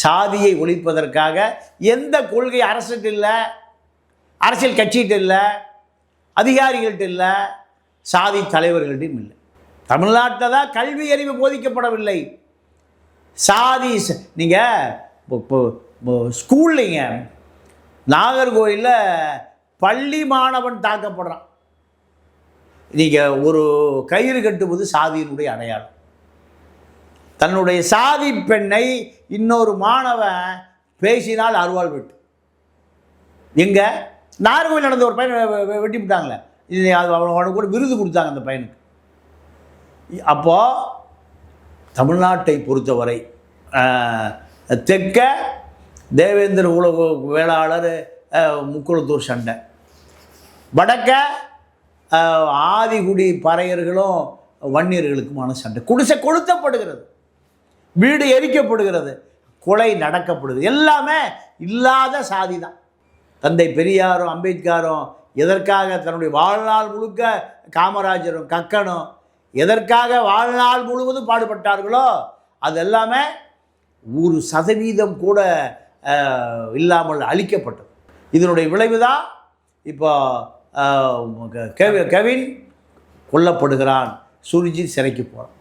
சாதியை ஒழிப்பதற்காக எந்த கொள்கை அரசுகிட்ட இல்லை, அரசியல் கட்சிகிட்ட இல்லை, அதிகாரிகள்கிட்ட இல்லை, சாதி தலைவர்கள்ட்டையும் இல்லை. தமிழ்நாட்டில் தான் கல்வி அறிவு போதிக்கப்படவில்லை. சாதி நீங்கள் ஸ்கூல்லிங்க நாகர்கோயிலில் பள்ளி மாணவன் தாக்கப்படுறான். நீங்கள் ஒரு கயிறு கட்டுவது சாதியினுடைய அடையாளம். தன்னுடைய சாதி பெண்ணை இன்னொரு மாணவன் பேசினால் அருவாள் வெட்டு. எங்கே நாகர்கோயில் நடந்த ஒரு பையனை வெட்டி விட்டாங்களே, இது அவனுக்கு கூட விருது கொடுத்தாங்க அந்த பையனுக்கு. அப்போது தமிழ்நாட்டை பொறுத்தவரை தெற்க தேவேந்திர உலக வேளாளர் முக்குளத்தூர் சண்டை, வடக்க ஆதிகுடி பறையர்களும் வன்னியர்களுக்குமான சண்டை, குடிசை கொளுத்தப்படுகிறது, வீடு எரிக்கப்படுகிறது, கொலை நடக்கப்படுது. எல்லாமே இல்லாத சாதி தான். தந்தை பெரியாரும் அம்பேத்கரும் எதற்காக தன்னுடைய வாழ்நாள் முழுக்க, காமராஜரும் கக்கனும் எதற்காக வாழ்நாள் முழுவதும் பாடுபட்டார்களோ அது எல்லாமே 1% கூட இல்லாமல் அழிக்கப்பட்டது. இதனுடைய விளைவு தான் இப்போ கெவின் கொல்லப்படுகிறான், சுர்ஜித் சிறைக்கு போகிறான்.